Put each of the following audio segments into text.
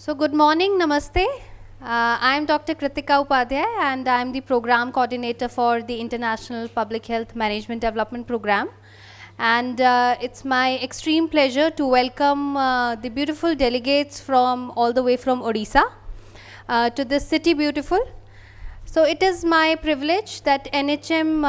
So good morning, namaste. I am Dr. Kritika Upadhyay and I am the program coordinator for the International Public Health Management Development Program. And it's my extreme pleasure to welcome the beautiful delegates from all the way from Odisha to this city beautiful. So it is my privilege that NHM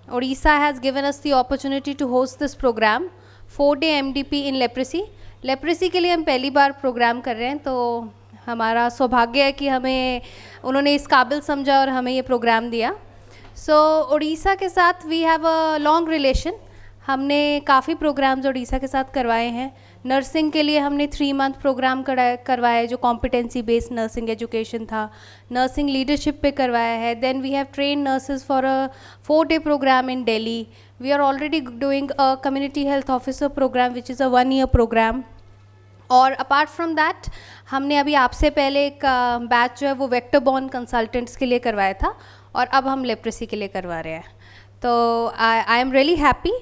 Odisha has given us the opportunity to host this program, 4-day MDP in leprosy. Leprosy के लिए हम पहली बार programme कर रहे हैं, तो हमारा सौभाग्य है कि हमें उन्होंने इस काबिल समझा और हमें ये प्रोग्राम दिया. सो उड़ीसा के साथ we have a long relation. हमने काफ़ी प्रोग्राम्स उड़ीसा के साथ करवाए हैं. नर्सिंग के लिए हमने 3 मंथ प्रोग्राम करवाया जो कॉम्पिटेंसी बेस्ड नर्सिंग एजुकेशन था. नर्सिंग लीडरशिप पे करवाया है. Then we have train nurses for a 4-day programme in Delhi. We are already doing a community health officer program which is a 1-year program. और apart from that हमने अभी आपसे पहले एक बैच जो है वो वेक्टर बॉर्न कंसल्टेंट्स के लिए करवाया था और अब हम लेप्रेसी के लिए करवा रहे हैं. तो आई एम रियली हैप्पी.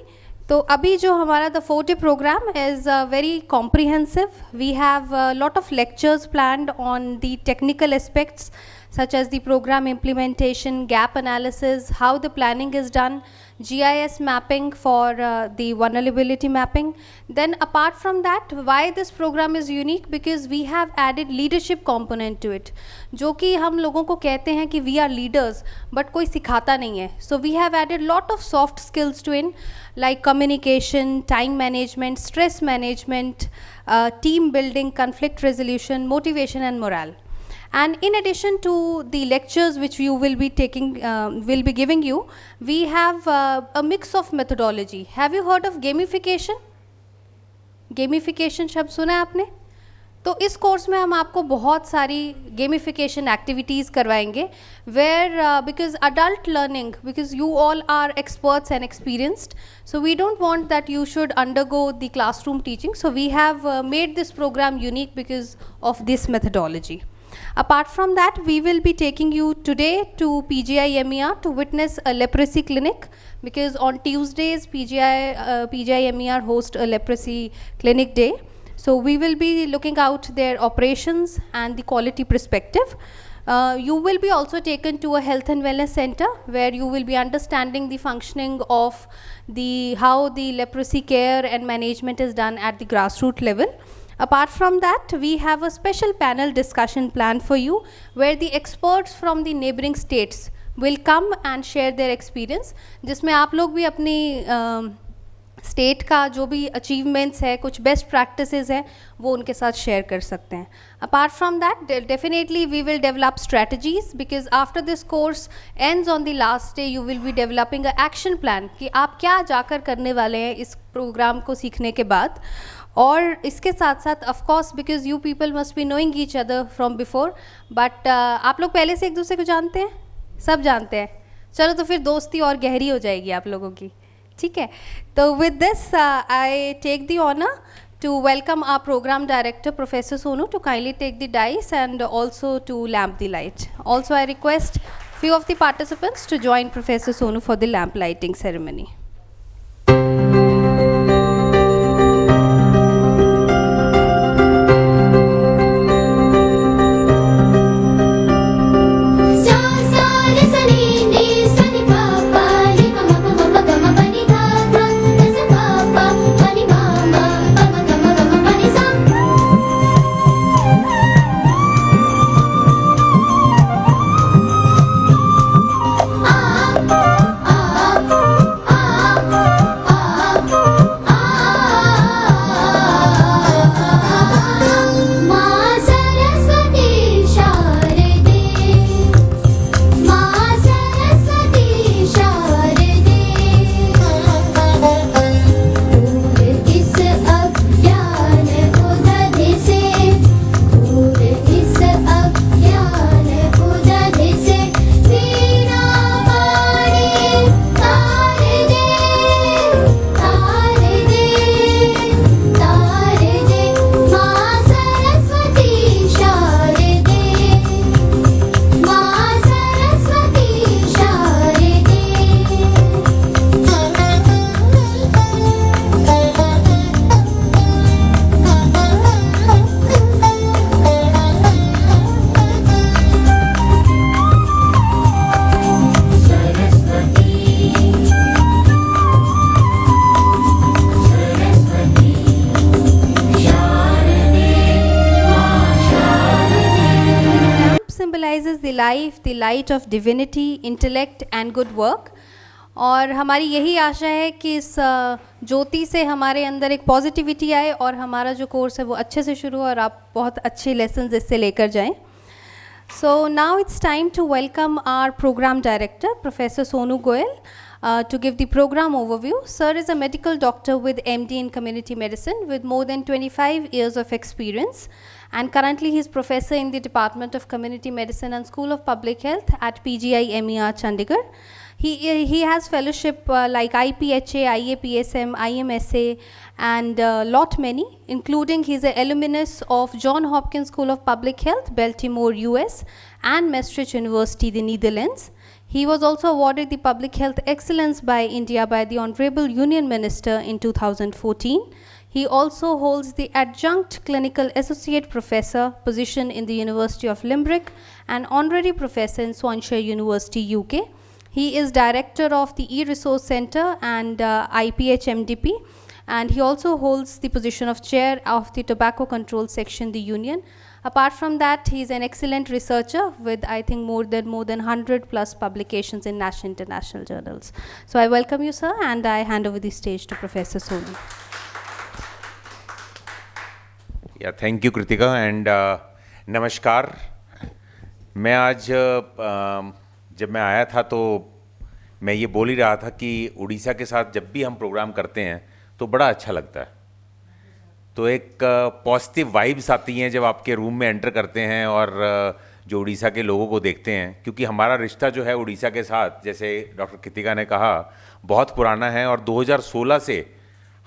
तो अभी जो हमारा the 4-day programme is very comprehensive. We have lot of lectures planned on the technical aspects such as the program implementation, gap analysis, how the planning is done, GIS mapping for the vulnerability mapping. Then apart from that, why this program is unique? Because we have added leadership component to it. जो कि हम लोगों को कहते हैं कि we are leaders, but कोई सिखाता नहीं है. So we have added lot of soft skills to it, like communication, time management, stress management, team building, conflict resolution, motivation and morale. And in addition to the lectures which you will be taking, will be giving you, we have a mix of methodology. Have you heard of gamification? Gamification शब्द सुना है आपने? तो इस course में हम आपको बहुत सारी gamification activities करवाएंगे, where because adult learning, because you all are experts and experienced, so we don't want that you should undergo the classroom teaching. So we have made this program unique because of this methodology. Apart from that, we will be taking you today to PGI MER to witness a leprosy clinic, because on Tuesdays PGI MER host a leprosy clinic day. So we will be looking out their operations and the quality perspective. You will be also taken to a health and wellness center where you will be understanding the functioning of how the leprosy care and management is done at the grassroots level. Apart from that, we have a special panel discussion planned for you where the experts from the neighboring states will come and share their experience, जिसमें आप लोग भी अपनी state का जो भी achievements है, कुछ बेस्ट प्रैक्टिसेस हैं, वो उनके साथ शेयर कर सकते हैं. Apart from that definitely we will develop strategies, because after this course ends on the last day you will be developing a action plan कि आप क्या जाकर करने वाले हैं इस प्रोग्राम को सीखने के बाद. और इसके साथ साथ of course because you people must be knowing each other from before, but आप लोग पहले से एक दूसरे को जानते हैं, सब जानते हैं. चलो तो फिर दोस्ती और गहरी हो जाएगी आप लोगों की, ठीक है. तो with this I take the honour to welcome our program director Professor Sonu to kindly take the dice and also to lamp the light. Also I request few of the participants to join Professor Sonu for the lamp lighting ceremony. life, the light of divinity, intellect and good work. और हमारी यही आशा है कि इस ज्योति से हमारे अंदर एक पॉजिटिविटी आए और हमारा जो कोर्स है वो अच्छे से शुरू हो और आप बहुत अच्छे लेसन्स इससे लेकर जाएं. So now it's time to welcome our program director, Professor Sonu Goyal, to give the program overview. Sir is a medical doctor with MD in community medicine with more than 25 years of experience, and currently he is professor in the Department of Community Medicine and School of Public Health at PGI MER Chandigarh. He has fellowship like IPHA, IAPSM, IMSA and lot many, including he is an alumnus of John Hopkins School of Public Health, Baltimore, US and Maastricht University, the Netherlands. He was also awarded the Public Health Excellence by India by the Honorable Union Minister in 2014. He also holds the Adjunct Clinical Associate Professor position in the University of Limerick and Honorary Professor in Swansea University, UK. He is Director of the E-Resource Center and IPHMDP, and he also holds the position of Chair of the Tobacco Control Section, the Union. Apart from that, he is an excellent researcher with, I think, more than 100 plus publications in national international journals. So I welcome you, sir, and I hand over the stage to Professor Sonu. Yeah, thank you, Kritika, and नमस्कार. मैं आज जब मैं आया था तो मैं ये बोल ही रहा था कि उड़ीसा के साथ जब भी हम प्रोग्राम करते हैं तो बड़ा अच्छा लगता है. तो एक पॉजिटिव वाइब्स आती हैं जब आपके रूम में एंटर करते हैं और जो उड़ीसा के लोगों को देखते हैं, क्योंकि हमारा रिश्ता जो है उड़ीसा के साथ, जैसे डॉक्टर कृतिका ने कहा, बहुत पुराना है. और 2016 से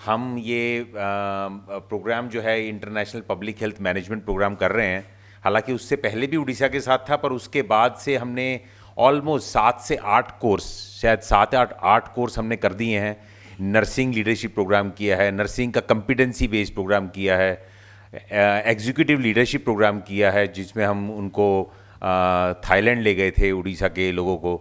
हम ये प्रोग्राम जो है international public health management programme कर रहे हैं. हालांकि उससे पहले भी उड़ीसा के साथ था, पर उसके बाद से हमने ऑलमोस्ट 7 से 8 कोर्स, शायद 7 या 8 कोर्स हमने कर दिए हैं. नर्सिंग लीडरशिप प्रोग्राम किया है, नर्सिंग का कम्पिटेंसी बेस्ड प्रोग्राम किया है, एग्जीक्यूटिव लीडरशिप प्रोग्राम किया है जिसमें हम उनको थाईलैंड ले गए थे उड़ीसा के लोगों को.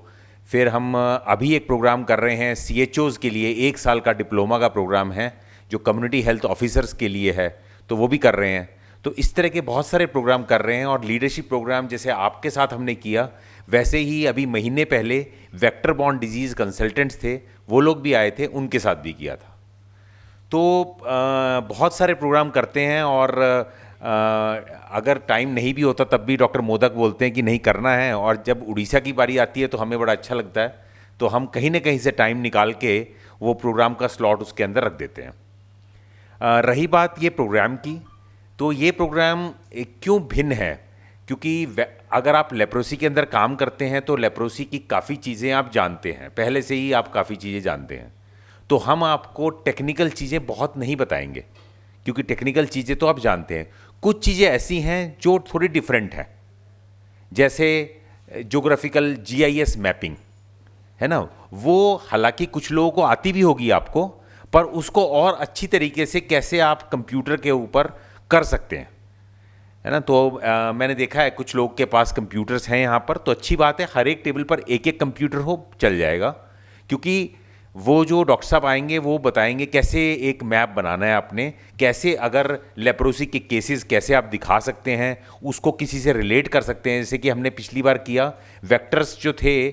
फिर हम अभी एक प्रोग्राम कर रहे हैं CHOs के लिए, 1 साल का डिप्लोमा का प्रोग्राम है जो कम्युनिटी हेल्थ ऑफिसर्स के लिए है, तो वो भी कर रहे हैं. तो इस तरह के बहुत सारे प्रोग्राम कर रहे हैं. और लीडरशिप प्रोग्राम जैसे आपके साथ हमने किया, वैसे ही अभी महीने पहले वेक्टर बॉर्न डिजीज़ कंसल्टेंट्स थे, वो लोग भी आए थे, उनके साथ भी किया था. तो बहुत सारे प्रोग्राम करते हैं. और अगर टाइम नहीं भी होता तब भी डॉक्टर मोदक बोलते हैं कि नहीं करना है. और जब उड़ीसा की बारी आती है तो हमें बड़ा अच्छा लगता है, तो हम कहीं ना कहीं से टाइम निकाल के वो प्रोग्राम का स्लॉट उसके अंदर रख देते हैं. रही बात ये प्रोग्राम की, तो ये प्रोग्राम क्यों भिन्न है, क्योंकि अगर आप लेप्रोसी के अंदर काम करते हैं तो लेप्रोसी की काफ़ी चीज़ें आप जानते हैं, पहले से ही आप काफ़ी चीज़ें जानते हैं. तो हम आपको टेक्निकल चीज़ें बहुत नहीं बताएंगे, क्योंकि टेक्निकल चीज़ें तो आप जानते हैं. कुछ चीज़ें ऐसी हैं जो थोड़ी डिफरेंट हैं, जैसे ज्योग्राफिकल GIS मैपिंग है ना, वो हालांकि कुछ लोगों को आती भी होगी आपको, पर उसको और अच्छी तरीके से कैसे आप कंप्यूटर के ऊपर कर सकते हैं, है ना. तो मैंने देखा है कुछ लोग के पास कंप्यूटर्स हैं यहाँ पर, तो अच्छी बात है, हर एक टेबल पर एक एक कंप्यूटर हो, चल जाएगा. क्योंकि वो जो डॉक्टर साहब आएंगे वो बताएंगे कैसे एक मैप बनाना है आपने, कैसे अगर लेप्रोसी के केसेस कैसे आप दिखा सकते हैं, उसको किसी से रिलेट कर सकते हैं. जैसे कि हमने पिछली बार किया, वेक्टर्स जो थे,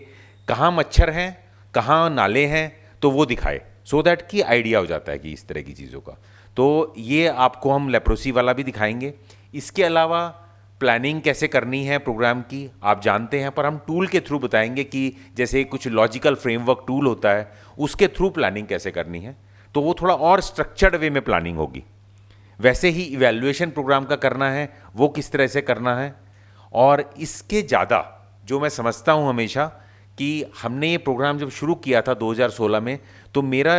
कहाँ मच्छर हैं, कहाँ नाले हैं, तो वो दिखाए, सो दैट कि आइडिया हो जाता है कि इस तरह की चीज़ों का. तो ये आपको हम लेप्रोसी वाला भी दिखाएंगे. इसके अलावा प्लानिंग कैसे करनी है प्रोग्राम की आप जानते हैं, पर हम टूल के थ्रू बताएंगे कि जैसे कुछ लॉजिकल फ्रेमवर्क टूल होता है, उसके थ्रू प्लानिंग कैसे करनी है. तो वो थोड़ा और स्ट्रक्चर्ड वे में प्लानिंग होगी. वैसे ही इवैल्यूएशन प्रोग्राम का करना है, वो किस तरह से करना है. और इसके ज़्यादा जो मैं समझता हूँ हमेशा कि हमने ये प्रोग्राम जब शुरू किया था 2016 में, तो मेरा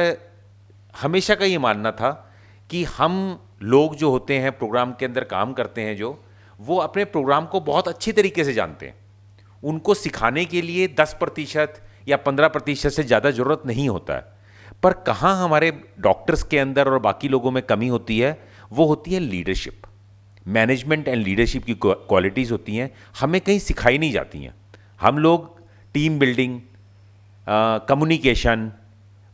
हमेशा का ये मानना था कि हम लोग जो होते हैं प्रोग्राम के अंदर काम करते हैं, जो वो अपने प्रोग्राम को बहुत अच्छी तरीके से जानते हैं. उनको सिखाने के लिए 10% या 15% से ज़्यादा ज़रूरत नहीं होता है. पर कहाँ हमारे डॉक्टर्स के अंदर और बाकी लोगों में कमी होती है, वो होती है लीडरशिप. मैनेजमेंट एंड लीडरशिप की क्वालिटीज़ होती हैं, हमें कहीं सिखाई नहीं जाती हैं. हम लोग टीम बिल्डिंग, कम्युनिकेशन,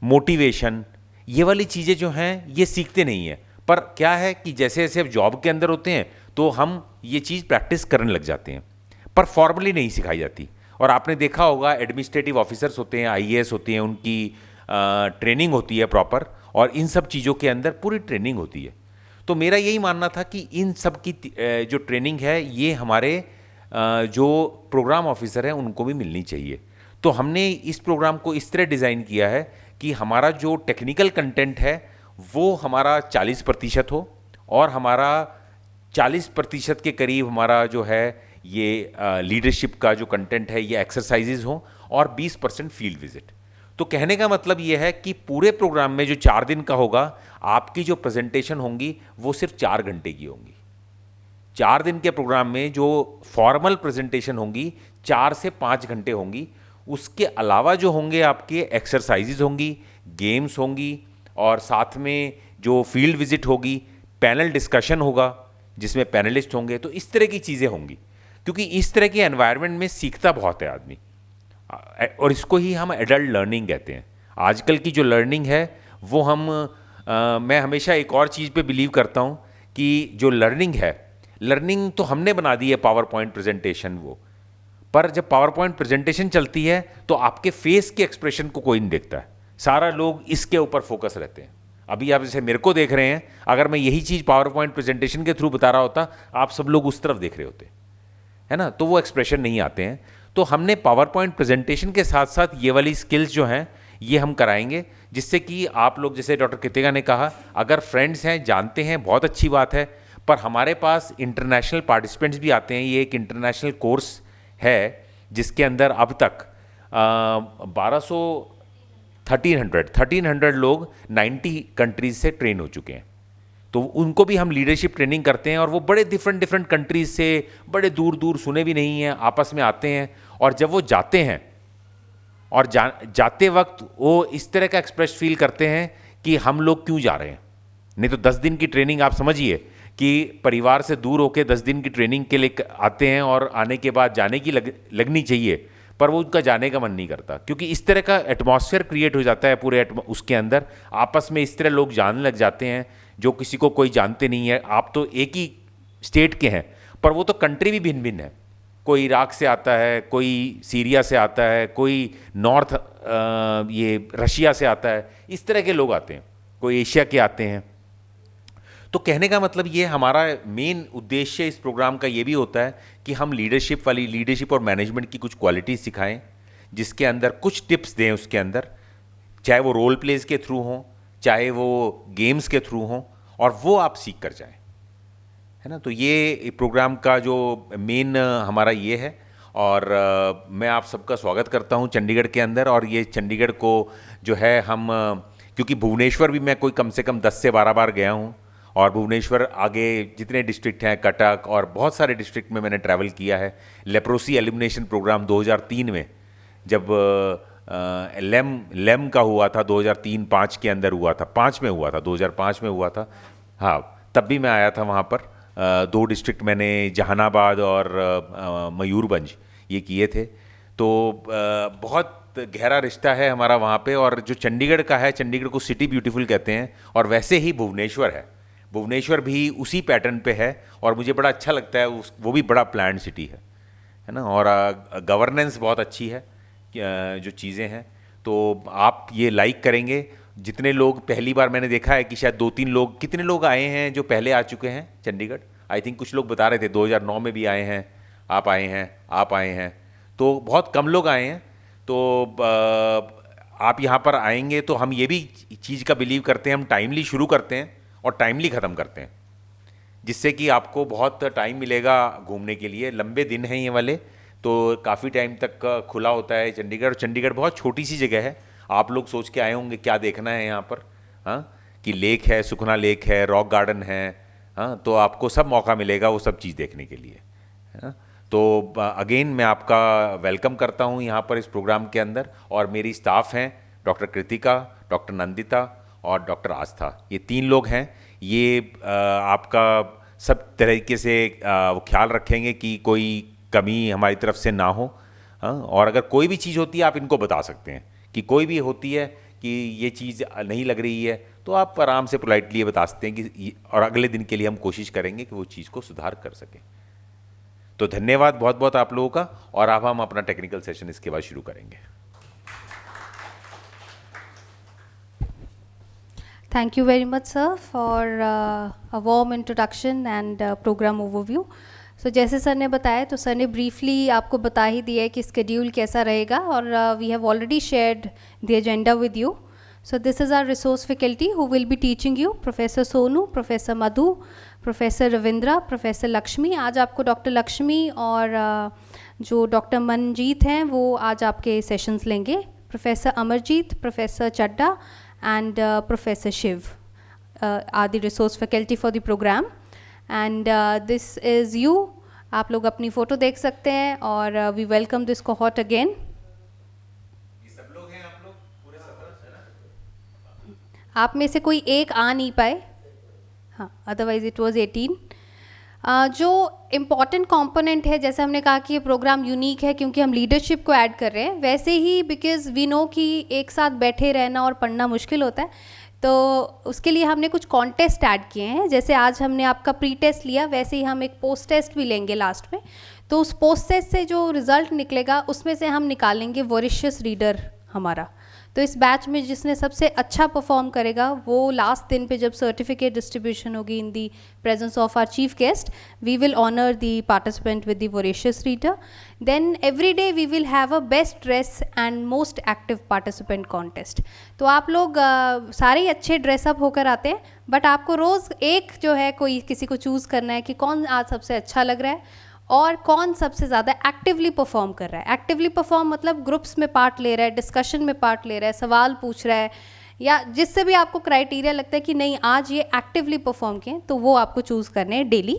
मोटिवेशन, ये वाली चीज़ें जो हैं ये सीखते नहीं हैं. पर क्या है कि जैसे जैसे अब जॉब के अंदर होते हैं तो हम ये चीज़ प्रैक्टिस करने लग जाते हैं. पर फॉर्मली नहीं सिखाई जाती। और आपने देखा होगा एडमिनिस्ट्रेटिव ऑफिसर्स होते हैं, आईएएस होती हैं, उनकी ट्रेनिंग होती है प्रॉपर, और इन सब चीज़ों के अंदर पूरी ट्रेनिंग होती है। तो मेरा यही मानना था कि इन सब की जो ट्रेनिंग है ये हमारे जो प्रोग्राम ऑफिसर हैं उनको भी मिलनी चाहिए। तो हमने इस प्रोग्राम को इस तरह डिज़ाइन किया है कि हमारा जो टेक्निकल कंटेंट है वो हमारा 40% हो, और हमारा 40% के करीब हमारा जो है ये लीडरशिप का जो कंटेंट है ये एक्सरसाइजेज हो, और 20% फील्ड विजिट। तो कहने का मतलब ये है कि पूरे प्रोग्राम में जो 4 दिन का होगा, आपकी जो प्रेजेंटेशन होंगी वो सिर्फ 4 घंटे की होंगी। 4 दिन के प्रोग्राम में जो फॉर्मल प्रेजेंटेशन होंगी 4 से 5 घंटे होंगी। उसके अलावा जो होंगे आपके एक्सरसाइजेज होंगी, गेम्स होंगी, और साथ में जो फील्ड विजिट होगी, पैनल डिस्कशन होगा जिसमें पैनलिस्ट होंगे। तो इस तरह की चीज़ें होंगी, क्योंकि इस तरह के एनवायरनमेंट में सीखता बहुत है आदमी, और इसको ही हम एडल्ट लर्निंग कहते हैं। आजकल की जो लर्निंग है वो मैं हमेशा एक और चीज़ पे बिलीव करता हूँ कि जो लर्निंग है, लर्निंग तो हमने बना दी है पावर पॉइंट प्रेजेंटेशन वो, पर जब पावर पॉइंट प्रेजेंटेशन चलती है तो आपके फेस के एक्सप्रेशन को कोई नहीं देखता है, सारा लोग इसके ऊपर फोकस रहते हैं। अभी आप जैसे मेरे को देख रहे हैं, अगर मैं यही चीज़ पावर पॉइंट प्रेजेंटेशन के थ्रू बता रहा होता, आप सब लोग उस तरफ देख रहे होते, है ना, तो वो एक्सप्रेशन नहीं आते हैं। तो हमने पावर पॉइंट प्रेजेंटेशन के साथ साथ ये वाली स्किल्स जो हैं ये हम कराएंगे, जिससे कि आप लोग, जैसे डॉक्टर कृतिका ने कहा, अगर फ्रेंड्स हैं, जानते हैं, बहुत अच्छी बात है, पर हमारे पास इंटरनेशनल पार्टिसिपेंट्स भी आते हैं। ये एक इंटरनेशनल कोर्स है जिसके अंदर अब तक 1300 लोग 90 कंट्रीज से ट्रेन हो चुके हैं। तो उनको भी हम लीडरशिप ट्रेनिंग करते हैं, और वो बड़े डिफरेंट कंट्रीज से, बड़े दूर दूर, सुने भी नहीं हैं, आपस में आते हैं। और जब वो जाते हैं और जाते वक्त वो इस तरह का एक्सप्रेस फील करते हैं कि हम लोग क्यों जा रहे हैं। नहीं तो 10 दिन की ट्रेनिंग, आप समझिए कि परिवार से दूर होकर 10 दिन की ट्रेनिंग के लिए आते हैं, और आने के बाद जाने की लगनी चाहिए, पर वो उनका जाने का मन नहीं करता, क्योंकि इस तरह का एटमॉस्फेयर क्रिएट हो जाता है पूरे उसके अंदर। आपस में इस तरह लोग जानने लग जाते हैं जो किसी को कोई जानते नहीं है। आप तो एक ही स्टेट के हैं, पर वो तो कंट्री भी भिन्न भिन्न है। कोई इराक से आता है, कोई सीरिया से आता है, कोई नॉर्थ ये रशिया से आता है, इस तरह के लोग आते हैं, कोई एशिया के आते हैं। तो कहने का मतलब ये, हमारा मेन उद्देश्य इस प्रोग्राम का ये भी होता है कि हम लीडरशिप और मैनेजमेंट की कुछ क्वालिटीज सिखाएं, जिसके अंदर कुछ टिप्स दें उसके अंदर, चाहे वो रोल प्लेज के थ्रू हों, चाहे वो गेम्स के थ्रू हों, और वो आप सीख कर जाएं, है ना। तो ये प्रोग्राम का जो मेन हमारा ये है। और मैं आप सबका स्वागत करता हूँ चंडीगढ़ के अंदर। और ये चंडीगढ़ को जो है हम क्योंकि भुवनेश्वर भी मैं कोई कम से कम 10 से 12 बार गया हूँ, और भुवनेश्वर आगे जितने डिस्ट्रिक्ट हैं, कटक और बहुत सारे डिस्ट्रिक्ट में मैंने ट्रैवल किया है। लेप्रोसी एलिमिनेशन प्रोग्राम 2003 में जब लेम का हुआ था, 2003-5 के अंदर हुआ था, 5 में हुआ था, 2005 में हुआ था, हाँ, तब भी मैं आया था वहाँ पर। 2 डिस्ट्रिक्ट मैंने जहानाबाद और मयूरभंज ये किए थे। तो बहुत गहरा रिश्ता है हमारा वहाँ पे। और जो चंडीगढ़ का है, चंडीगढ़ को सिटी ब्यूटीफुल कहते हैं, और वैसे ही भुवनेश्वर है, भुवनेश्वर भी उसी पैटर्न पे है, और मुझे बड़ा अच्छा लगता है। वो भी बड़ा प्लान्ड सिटी है ना, और गवर्नेंस बहुत अच्छी है जो चीज़ें हैं। तो आप ये लाइक करेंगे। जितने लोग, पहली बार मैंने देखा है कि शायद 2-3 लोग, कितने लोग आए हैं जो पहले आ चुके हैं चंडीगढ़? आई थिंक कुछ लोग बता रहे थे 2009 में भी आए हैं, आप आए हैं, तो बहुत कम लोग आए हैं। तो आप यहाँ पर आएंगे तो हम ये भी चीज़ का बिलीव करते हैं, हम टाइमली शुरू करते हैं और टाइमली ख़त्म करते हैं, जिससे कि आपको बहुत टाइम मिलेगा घूमने के लिए। लंबे दिन हैं ये वाले, तो काफ़ी टाइम तक खुला होता है चंडीगढ़। चंडीगढ़ बहुत छोटी सी जगह है। आप लोग सोच के आए होंगे क्या देखना है यहाँ पर, हाँ, कि लेक है, सुखना लेक है, रॉक गार्डन है, हाँ, तो आपको सब मौका मिलेगा वो सब चीज़ देखने के लिए, हाँ। तो अगेन मैं आपका वेलकम करता हूँ यहाँ पर इस प्रोग्राम के अंदर। और मेरी स्टाफ हैं डॉक्टर कृतिका, डॉक्टर नंदिता और डॉक्टर आस्था, ये 3 लोग हैं। ये आपका सब तरीके से वो ख्याल रखेंगे कि कोई कमी हमारी तरफ से ना हो, हाँ। और अगर कोई भी चीज़ होती है आप इनको बता सकते हैं, कि कोई भी होती है कि ये चीज़ नहीं लग रही है, तो आप आराम से पोलाइटली ये बता सकते हैं कि और अगले दिन के लिए हम कोशिश करेंगे कि वो चीज़ को सुधार कर सकें। तो धन्यवाद बहुत बहुत आप लोगों का, और अब हम अपना टेक्निकल सेशन इसके बाद शुरू करेंगे। Thank you very much, sir, for a warm introduction and program overview. So जैसे सर ने बताया, तो सर ने briefly आपको बता ही दिया है कि schedule कैसा रहेगा, और we have already shared the agenda with you. So this is our resource faculty who will be teaching you, Professor Sonu, Professor Madhu, Professor Ravindra, Professor Lakshmi. आज आपको डॉक्टर लक्ष्मी और जो डॉक्टर मनजीत हैं वो आज आपके सेशंस लेंगे। Professor Amarjeet, professor Chadha and Professor Shiv are the resource faculty for the program, and this is you. आप लोग अपनी फ़ोटो देख सकते हैं, और we welcome this cohort again. ये सब लोग हैं, आप लोग पूरे 17 है ना? आप में से कोई एक आ नहीं पाए, हाँ, अदरवाइज इट वाज 18. जो इम्पॉर्टेंट कंपोनेंट है, जैसे हमने कहा कि ये प्रोग्राम यूनिक है क्योंकि हम लीडरशिप को ऐड कर रहे हैं, वैसे ही बिकॉज वी नो कि एक साथ बैठे रहना और पढ़ना मुश्किल होता है, तो उसके लिए हमने कुछ कॉन्टेस्ट ऐड किए हैं। जैसे आज हमने आपका प्री टेस्ट लिया, वैसे ही हम एक पोस्ट टेस्ट भी लेंगे लास्ट में। तो उस पोस्ट टेस्ट से जो रिज़ल्ट निकलेगा उसमें से हम निकालेंगे वॉरिशियस रीडर हमारा। तो इस बैच में जिसने सबसे अच्छा परफॉर्म करेगा, वो लास्ट दिन पे जब सर्टिफिकेट डिस्ट्रीब्यूशन होगी in the presence of our chief guest, we will honour the participant with the voracious reader. Then every day we will have a best dress and most active participant contest. तो आप लोग सारे ही अच्छे dress up होकर आते हैं, but आपको रोज़ एक जो है कोई किसी को चूज़ करना है कि कौन आज सबसे अच्छा लग रहा है और कौन सबसे ज़्यादा एक्टिवली परफॉर्म कर रहा है। एक्टिवली परफॉर्म मतलब ग्रुप्स में पार्ट ले रहा है, डिस्कशन में पार्ट ले रहा है, सवाल पूछ रहा है, या जिससे भी आपको क्राइटेरिया लगता है कि नहीं आज ये एक्टिवली परफॉर्म किए, तो वो आपको चूज़ करने हैं daily.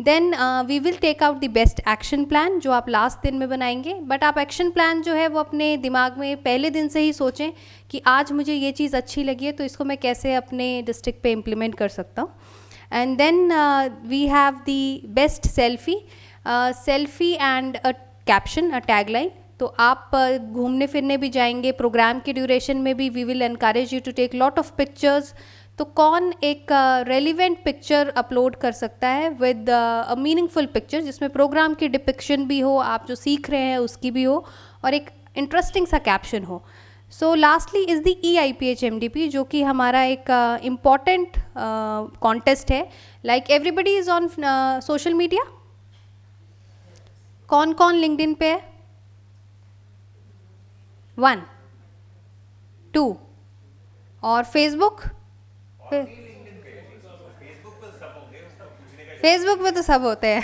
Then we will take out the best action plan जो आप लास्ट दिन में बनाएंगे, बट आप एक्शन प्लान जो है वो अपने दिमाग में पहले दिन से ही सोचें कि आज मुझे ये चीज़ अच्छी लगी है, तो इसको मैं कैसे अपने डिस्ट्रिक्ट पे इम्प्लीमेंट कर सकता हूँ। And then we have the best selfie and a caption, a tagline. तो आप घूमने फिरने भी जाएंगे, प्रोग्राम के ड्यूरेशन में भी we will encourage you to take lot of pictures. तो कौन एक रेलिवेंट पिक्चर अपलोड कर सकता है विद अ मीनिंगफुल पिक्चर, जिसमें प्रोग्राम की डिपिक्शन भी हो, आप जो सीख रहे हैं उसकी भी हो, और एक इंटरेस्टिंग सा कैप्शन हो। सो लास्टली इज़ द EIPHMDP, जो कि हमारा एक इम्पॉर्टेंट कॉन्टेस्ट है। Like everybody is on social media. कौन कौन लिंक्डइन पे है? 1 2 और फेसबुक पे तो सब होते हैं।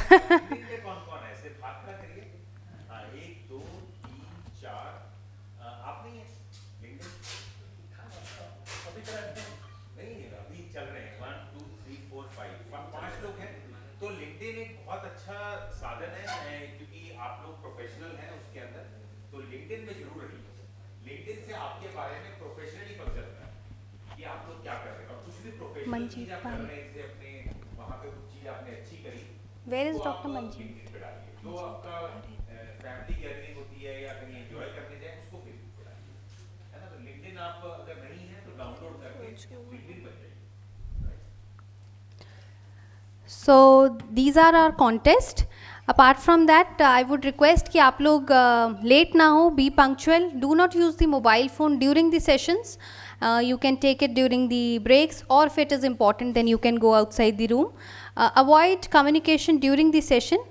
Manjeet where is doctor Manjeet? जो आपका फैमिली गैदरिंग होती है या कहीं एंजॉय करने जाए उसको फेसबुक पे डालिए, है ना। तो लिंक्डइन आप अगर नहीं है तो डाउनलोड करके लिंक्डइन बन जाइए। So these are our contest. Apart from that, I would request कि आप लोग late ना हो, be punctual, do not use the mobile phone during the sessions. You can take it during the breaks, or if it is important then you can go outside the room. Avoid communication during the session,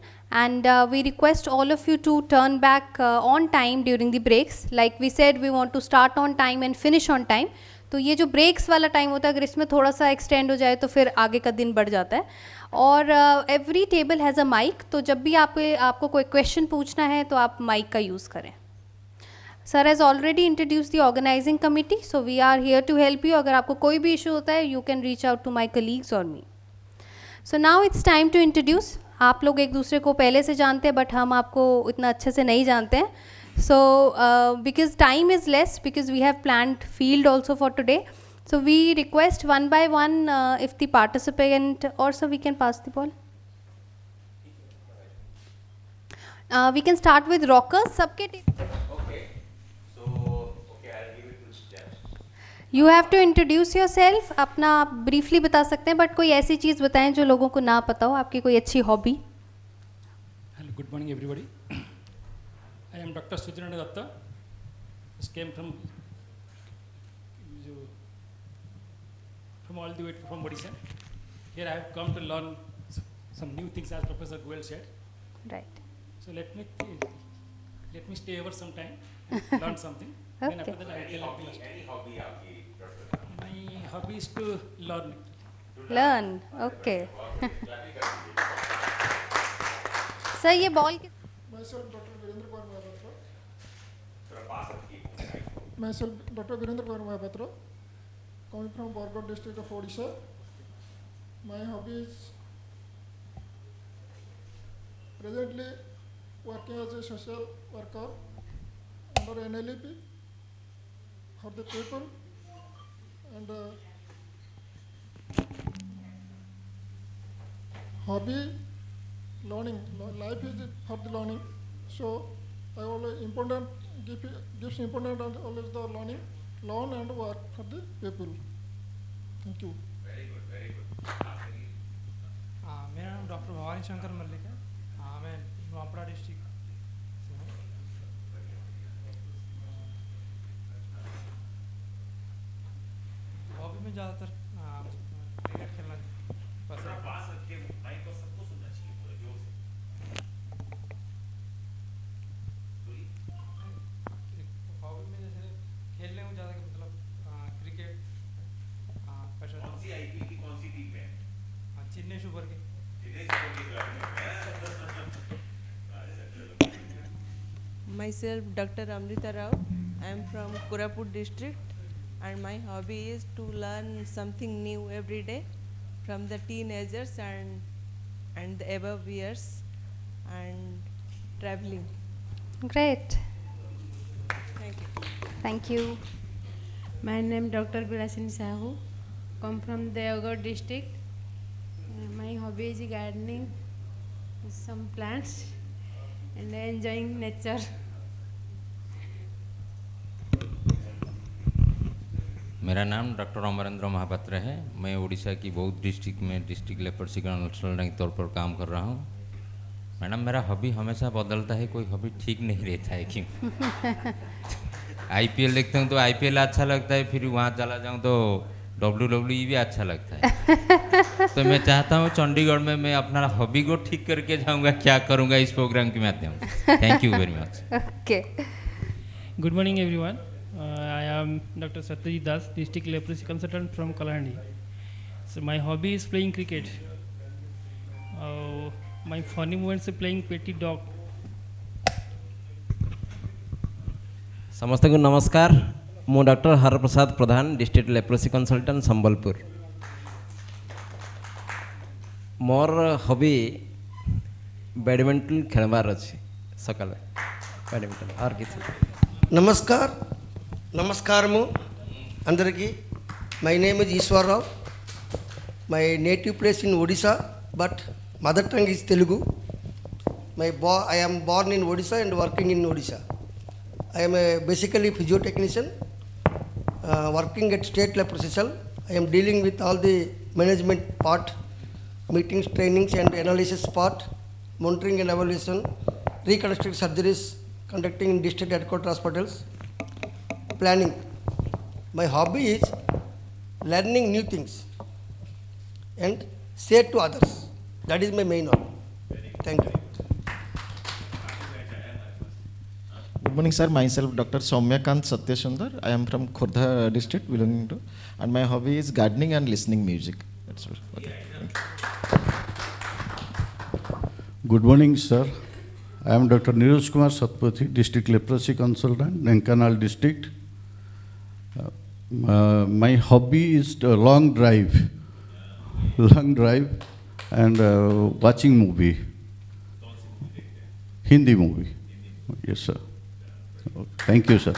and we request all of you to turn back on time during the breaks. Like we said, we want to start on time and finish on time. तो ये जो breaks वाला time होता है, अगर इसमें थोड़ा सा एक्सटेंड हो जाए तो फिर आगे का दिन बढ़ जाता है। और every table has a mic, तो जब भी आपको कोई क्वेश्चन पूछना है तो आप माइक का यूज़ करें। Sir has already introduce the organising committee, so we are here to help you. अगर आपको कोई भी इशू होता है, you can reach out to my colleagues और me. So now it's time to introduce. आप लोग एक दूसरे को पहले से जानते हैं, बट हम आपको इतना अच्छे से नहीं जानते हैं। So because time is less, because we have planned field also for today, so we request one by one if the participant, or so we can pass the ball. We can start with rockers. सबके Okay, so okay, I'll give it to Jeff. You have to introduce yourself. अपना आप briefly बता सकते हैं, but कोई ऐसी चीज़ बताएं जो लोगों को ना पता हो, आपकी कोई अच्छी hobby. Hello, Good morning, everybody. I am Dr. Sujinanda Datta. Just came from all the way from Odisha. Here I have come to learn some new things, as Professor Goel said. Right. So let me stay over some time and learn something. Then after that I will tell you. Any hobby आपकी doctor? My hobby is to learn. Learn. Okay. Sir ये ball Myself, Dr. Virendra Kumar Mahapatra. थोड़ा पास रखिए. Myself, Dr. Virendra Kumar Mahapatra, coming from Bargarh district of Odisha. My hobby is presently working as a social worker under NLEP for the people, and hobby learning. Life is for the learning, so I always gives important and always the learn and work for the people. Thank you. Very good, very good. मेरा नाम doctor Bhavani Shankar Mallik है. मैं Nuapada district से हूँ. Hobby में ज़्यादातर cricket खेलना पसंद है. पास रखिए, माइक को सबको सुनना चाहिए पूरे जोर से. हॉबी में जैसे खेलने में ज़्यादा मतलब क्रिकेट पसंद. कौन सी आईपीएल की कौन सी टीम है? Chennai super king. Myself, Dr. Amrita Rao. I am from Koraput district, and my hobby is to learn something new every day from the teenagers and the above years, and traveling. Great. Thank you. Thank you. My name Dr. Bilasini Sahu. Come from Deoghar district. My hobby is gardening, some plants, and enjoying nature. मेरा नाम doctor Amarendra Mahapatra है. मैं उड़ीसा की बौद्ध district में district leprosy consultant के तौर पर काम कर रहा हूँ. मैडम, मेरा हॉबी हमेशा बदलता है, कोई हॉबी ठीक नहीं रहता है. क्यों? आईपीएल देखता हूँ तो आईपीएल अच्छा लगता है, फिर वहाँ चला जाऊँ तो WWE भी अच्छा लगता है. तो मैं चाहता हूँ चंडीगढ़ में मैं अपना हॉबी को ठीक करके जाऊँगा. क्या करूँगा इस प्रोग्राम के माध्यम से. Thank you very much. Okay. Good morning, everyone. I am Dr. Satyajit Das, district leprosy consultant from Kalahandi. So my hobby is playing cricket. My funny moments is playing petty dog. समस्त को नमस्कार. मु doctor Harprasad Pradhan, district leprosy consultant Sambalpur. मोर hobby badminton खेलबार अच्छे. सकाल badminton और किसी. నమస్కారము అందరికీ. My name is Eshwararao. My native place in Odisha, but mother tongue is Telugu. I am born in Odisha and working in Odisha. I am basically physiotechnician, working at State Leprosy Cell. I am dealing with all the management part, meetings, trainings and analysis part, monitoring and evaluation, reconstructive surgeries conducting in district headquarters hospitals, planning. My hobby is learning new things and share to others. That is my main hobby. Thank you. Good morning, sir. Myself, Dr. Soumyakant Satyasundar. I am from Khordha district, belonging to, and my hobby is gardening and listening music. That's all. Okay. Thank you. Good morning, sir. I am Dr. Neeraj Kumar Satpathy, district leprosy consultant, Dhenkanal district. My hobby is long drive, and watching movie, Hindi movie. Yes, sir. Thank you, sir.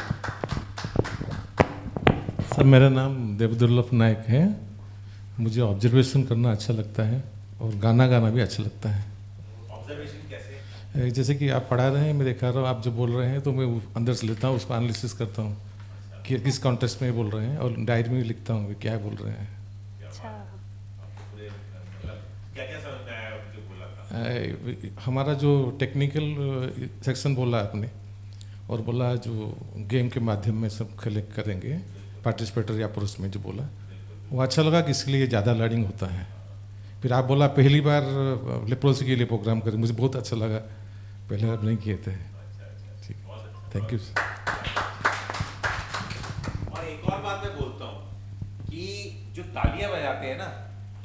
Sir, मेरा नाम देवदुर्लभ नायक है. मुझे observation करना अच्छा लगता है और गाना गाना भी अच्छा लगता है. ऑब्जर्वेशन कैसे? जैसे कि आप पढ़ा रहे हैं, मैं देखा रहा हूँ, आप जो बोल रहे हैं तो मैं अंदर से लेता हूँ, उसको एनालिसिस करता हूँ कि किस कॉन्टेक्स्ट में बोल रहे हैं, और डायरी में लिखता हूँ कि क्या बोल रहे हैं. अच्छा. क्या क्या समझ में आया जो बोला था? हमारा जो टेक्निकल सेक्शन बोला आपने और बोला जो गेम के माध्यम में सब खेले करेंगे पार्टिसिपेटर या पुरुष में जो बोला वो अच्छा लगा कि इसके लिए ज़्यादा लर्निंग होता है। फिर आप बोला पहली बार लेप्रोसी के लिए प्रोग्राम करें, मुझे बहुत अच्छा लगा, पहले आप नहीं किए थे। ठीक, थैंक यू। और एक और बात मैं बोलता हूँ कि जो तालियां बजाते हैं ना,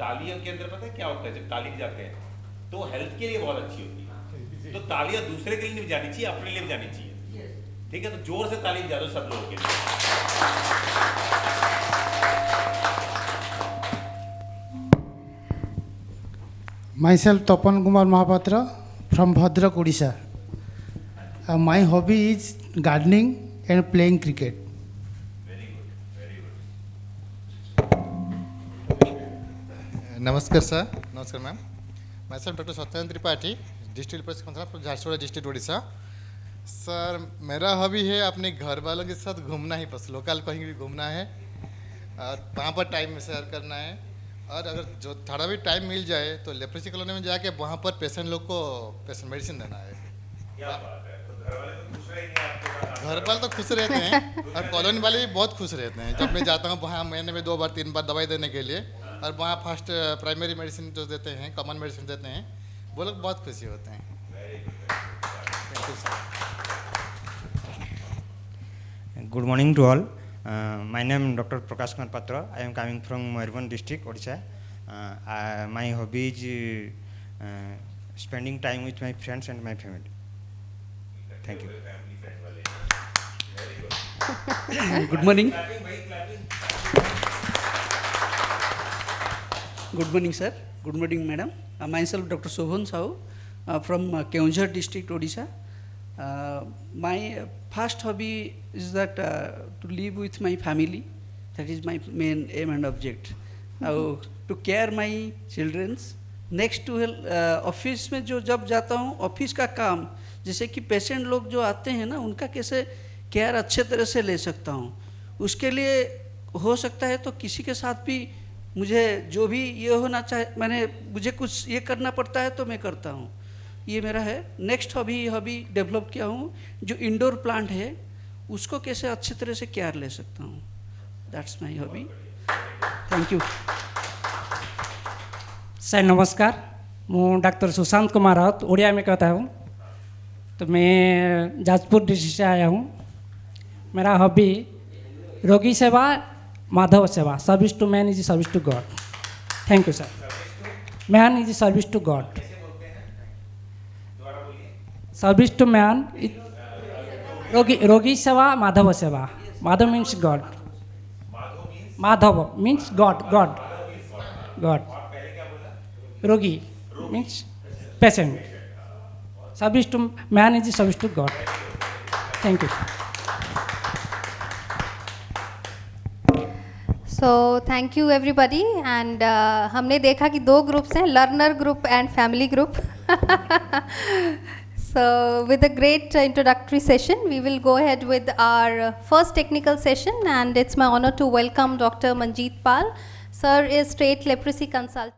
तालियों के अंदर पता है क्या होता है, जब ताली बजाते हैं तो हेल्थ के लिए बहुत अच्छी होती है। तो तालियां दूसरे के लिए नहीं बजानी चाहिए, अपने लिए बजानी चाहिए। ठीक है, तो जोर से ताली बजा दो सब लोगों के लिए। Myself Tapan Kumar Mahapatra from Bhadrak, Odisha. My hobby is gardening and playing cricket. नमस्कार सर, नमस्कार मैम। मैं sir doctor Satyendra Tripathi, district leprosy consultant Jharsuguda district Orissa. Sir मेरा हॉबी है अपने घर वालों के साथ घूमना ही, बस लोकल कहीं भी घूमना है और वहाँ पर टाइम शेयर करना है। और अगर जो थोड़ा भी टाइम मिल जाए तो लेप्रोसी कॉलोनी में जाके वहाँ पर पेशेंट लोग को पेशेंट मेडिसिन देना है। क्या बात है, तो घर वाले तो खुश रहेंगे आपके घर वाले तो खुश रहते हैं और कॉलोनी वाले भी बहुत खुश रहते हैं। जब मैं जाता हूँ वहाँ महीने में 2 बार 3 बार दवाई देने के लिए, और वहाँ फर्स्ट प्राइमरी मेडिसिन जो देते हैं, कॉमन मेडिसिन देते हैं, वो लोग बहुत खुशी होते हैं। Thank you sir. Good morning to all. My name is Dr. Prakash Kumar Patra. I am coming from Mayurbhanj district, Odisha. My hobby is spending time with my friends and my family. Thank you. Good morning. Good morning, sir. Good morning, madam. Myself, Dr. Shobhan Sahu, from Keonjhar district, Odisha. My first hobby is that to live with my family. That is my main aim and object. To care my children's. Next to office में जो जब जाता हूँ, office का काम जैसे कि patient लोग जो आते हैं ना, उनका कैसे केयर अच्छे तरह से ले सकता हूँ, उसके लिए हो सकता है तो किसी के साथ भी मुझे जो भी ये होना चाहे, मुझे कुछ ये करना पड़ता है तो मैं करता हूँ। ये मेरा है। नेक्स्ट हॉबी डेवलप किया हूँ, जो इंडोर प्लांट है उसको कैसे अच्छी तरह से केयर ले सकता हूँ। That's my hobby. Thank you sir. नमस्कार, मैं डॉक्टर सुशांत कुमार राउत उड़िया में कहता हूँ। तो मैं जाजपुर डिस्ट्रिक्ट से आया हूँ। मेरा हॉबी रोगी सेवा, माधव सेवा। Service to man is service to God. Thank you sir. Man is service to God. Service to man, रोगी सेवा, माधव सेवा। Madhav means God. Madhav means God, God. रोगी means patient. Service to man is service to God. Thank you. So thank you everybody, and हमने देखा कि 2 groups हैं, learner group and family group. So with a great introductory session, we will go ahead with our first technical session, and it's my honor to welcome Dr. Manjeet Pal. Sir is state leprosy consultant.